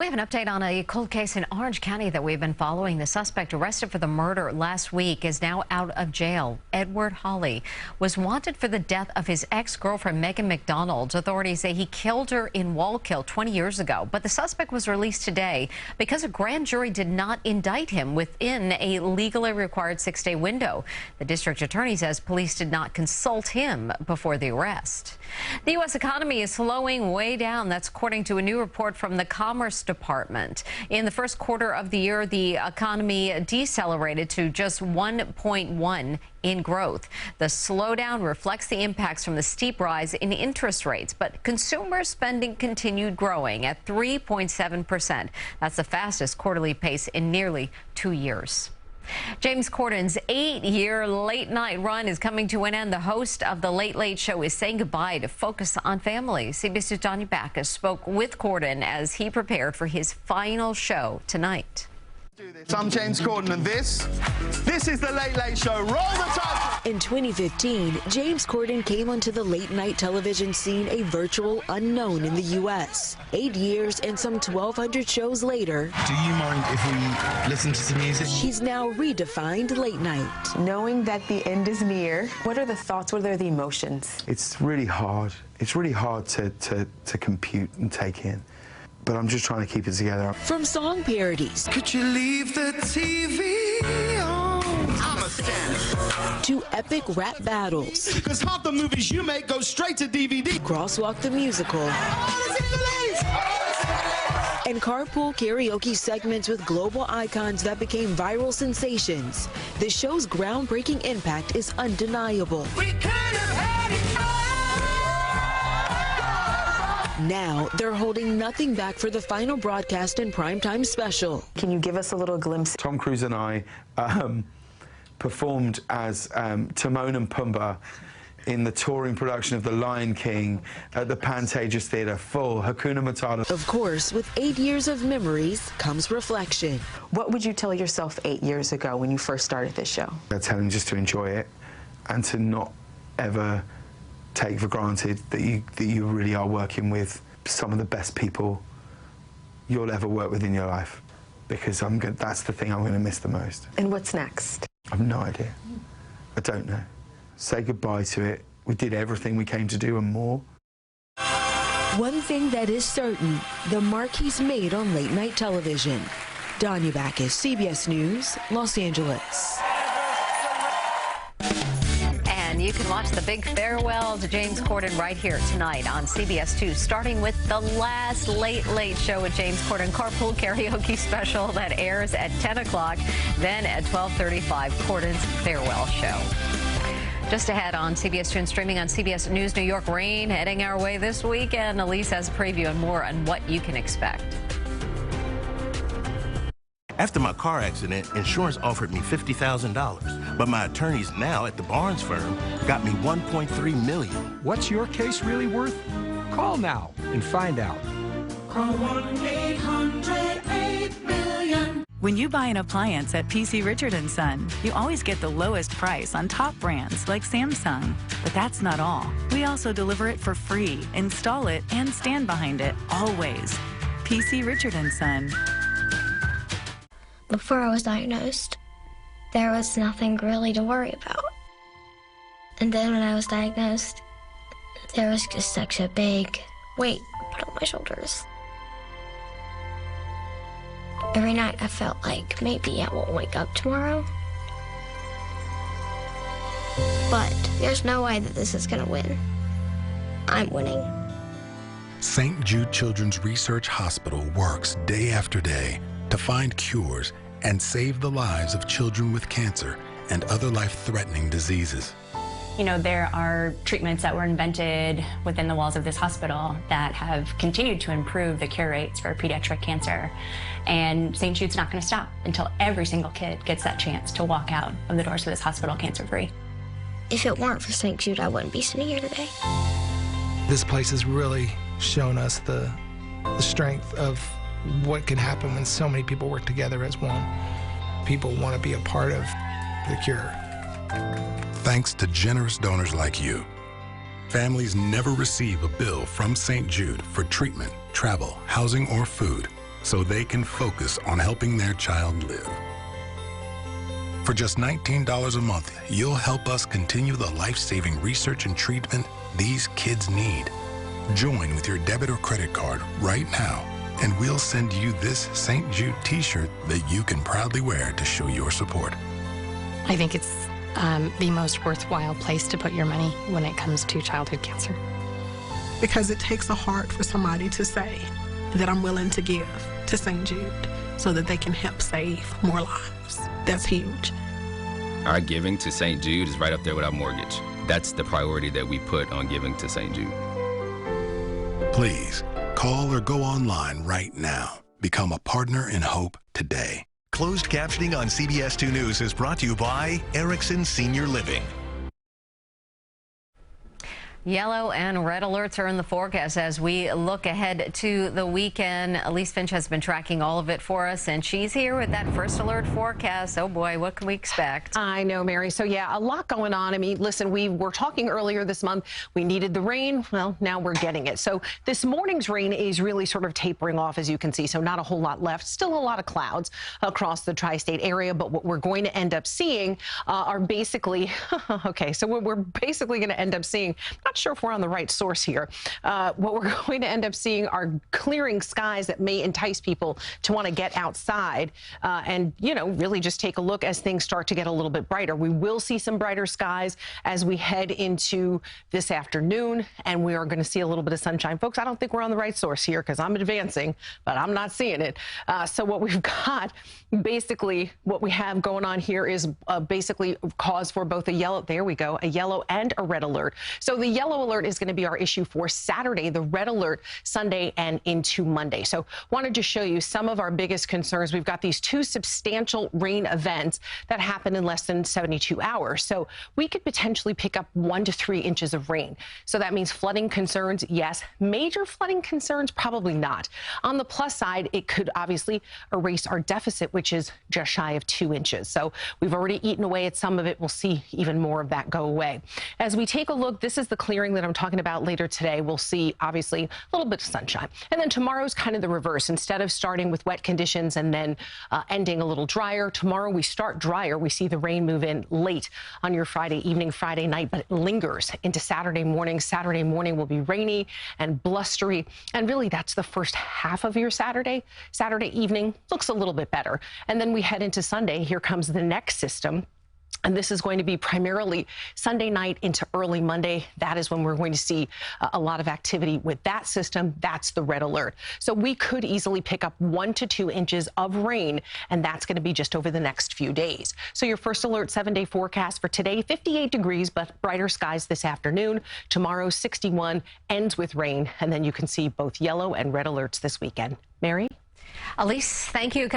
We have an update on a cold case in Orange County that we've been following. The suspect arrested for the murder last week is now out of jail. Edward Hawley was wanted for the death of his ex-girlfriend, Megan McDonald. Authorities say he killed her in Wallkill 20 years ago, but the suspect was released today because a grand jury did not indict him within a legally required 6-day window. The district attorney says police did not consult him before the arrest. The U.S. economy is slowing way down. That's according to a new report from the Commerce Department. In the first quarter of the year, the economy decelerated to just 1.1 in growth. The slowdown reflects the impacts from the steep rise in interest rates, but consumer spending continued growing at 3.7%. That's the fastest quarterly pace in nearly 2 years. James Corden's 8-year late-night run is coming to an end. The host of The Late Late Show is saying goodbye to focus on family. CBS News' Danya Backus spoke with Corden as he prepared for his final show tonight. I'm James Corden, and this is The Late Late Show. Roll the title! In 2015, James Corden came onto the late-night television scene a virtual unknown in the U.S. 8 years and some 1,200 shows later, do you mind if we listen to some music? He's now redefined late night. Knowing that the end is near, what are the thoughts, what are the emotions? It's really hard. It's really hard to compute and take in. But I'm just trying to keep it together. From song parodies, Could you leave the TV on? I'm a stand. to epic rap battles, Because half the movies you make go straight to DVD. Crosswalk the Musical, and carpool karaoke segments with global icons that became viral sensations. The show's groundbreaking impact is undeniable. We could have had it all. Now, they're holding nothing back for the final broadcast and primetime special. Can you give us a little glimpse? Tom Cruise and I performed as Timon and Pumbaa in the touring production of The Lion King at the Pantages Theatre, full Hakuna Matata. Of course, with 8 years of memories comes reflection. What would you tell yourself 8 years ago when you first started this show? I tell him just to enjoy it and to not ever take for granted that you really are working with some of the best people you'll ever work with in your life, because that's the thing I'm going to miss the most. And what's next? I have no idea. I don't know. Say goodbye to it. We did everything we came to do and more. One thing that is certain, the mark he's made on late night television. Danya Backus, CBS News, Los Angeles. And you can watch the big farewell to James Corden right here tonight on CBS 2, starting with the last Late Late Show with James Corden carpool karaoke special that airs at 10 o'clock. Then at 12:35, Corden's farewell show. Just ahead on CBS 2 and streaming on CBS News, New York rain heading our way this weekend. Elise has a preview and more on what you can expect. After my car accident, insurance offered me $50,000, but my attorneys now at the Barnes firm got me $1.3 million. What's your case really worth? Call now and find out. Call 1-800-8-million. When you buy an appliance at PC Richard & Son, you always get the lowest price on top brands like Samsung. But that's not all. We also deliver it for free, install it, and stand behind it, always. PC Richard & Son. Before I was diagnosed, there was nothing really to worry about. And then when I was diagnosed, there was just such a big weight put on my shoulders. Every night I felt like maybe I won't wake up tomorrow. But there's no way that this is gonna win. I'm winning. St. Jude Children's Research Hospital works day after day to find cures and save the lives of children with cancer and other life-threatening diseases. You know, there are treatments that were invented within the walls of this hospital that have continued to improve the cure rates for pediatric cancer. And St. Jude's not going to stop until every single kid gets that chance to walk out of the doors of this hospital cancer-free. If it weren't for St. Jude, I wouldn't be sitting here today. This place has really shown us the strength of what can happen when so many people work together as one. People want to be a part of the cure. Thanks to generous donors like you, families never receive a bill from St. Jude for treatment, travel, housing, or food. so they can focus on helping their child live. For just $19 a month, you'll help us continue the life-saving research and treatment these kids need. Join with your debit or credit card right now, and we'll send you this St. Jude t-shirt that you can proudly wear to show your support. I think it's the most worthwhile place to put your money when it comes to childhood cancer. Because it takes a heart for somebody to say that I'm willing to give to St. Jude so that they can help save more lives. That's huge. Our giving to St. Jude is right up there with our mortgage. That's the priority that we put on giving to St. Jude. Please, call or go online right now. Become a partner in hope today. Closed captioning on CBS 2 News is brought to you by Erickson Senior Living. Yellow and red alerts are in the forecast as we look ahead to the weekend. Elise Finch has been tracking all of it for us, and she's here with that first alert forecast. Oh boy, what can we expect? I know, Mary. So yeah, a lot going on. I mean, listen, we were talking earlier this month. We needed the rain. Well, now we're getting it. So this morning's rain is really sort of tapering off, as you can see. So not a whole lot left. Still a lot of clouds across the tri-state area. But what we're going to end up seeing are basically, okay, so we're basically going to end up seeing, not sure if we're on the right source here. What we're going to end up seeing are clearing skies that may entice people to want to get outside and, you know, really just take a look as things start to get a little bit brighter. We will see some brighter skies as we head into this afternoon, and we are going to see a little bit of sunshine. Folks, I don't think we're on the right source here because I'm advancing, but I'm not seeing it. So what we've got, basically, what we have going on here is basically cause for both a yellow, there we go, a yellow and a red alert. So the yellow alert is going to be our issue for Saturday, the red alert Sunday and into Monday. So wanted to show you some of our biggest concerns. We've got these two substantial rain events that happen in less than 72 hours. So we could potentially pick up 1 to 3 inches of rain. So that means flooding concerns, yes. Major flooding concerns, probably not. On the plus side, it could obviously erase our deficit, which is just shy of 2 inches. So we've already eaten away at some of it. We'll see even more of that go away. As we take a look, this is the clearing that I'm talking about later today. We'll see, obviously, a little bit of sunshine. And then tomorrow's kind of the reverse. Instead of starting with wet conditions and then ending a little drier, tomorrow we start drier. We see the rain move in late on your Friday evening, Friday night, but it lingers into Saturday morning. Saturday morning will be rainy and blustery. And really, that's the first half of your Saturday. Saturday evening looks a little bit better. And then we head into Sunday. Here comes the next system. And this is going to be primarily Sunday night into early Monday. That is when we're going to see a lot of activity with that system. That's the red alert. So we could easily pick up 1 to 2 inches of rain, and that's going to be just over the next few days. So your first alert 7-day forecast for today, 58 degrees, but brighter skies this afternoon. Tomorrow, 61, ends with rain. And then you can see both yellow and red alerts this weekend. Mary? Elise, thank you.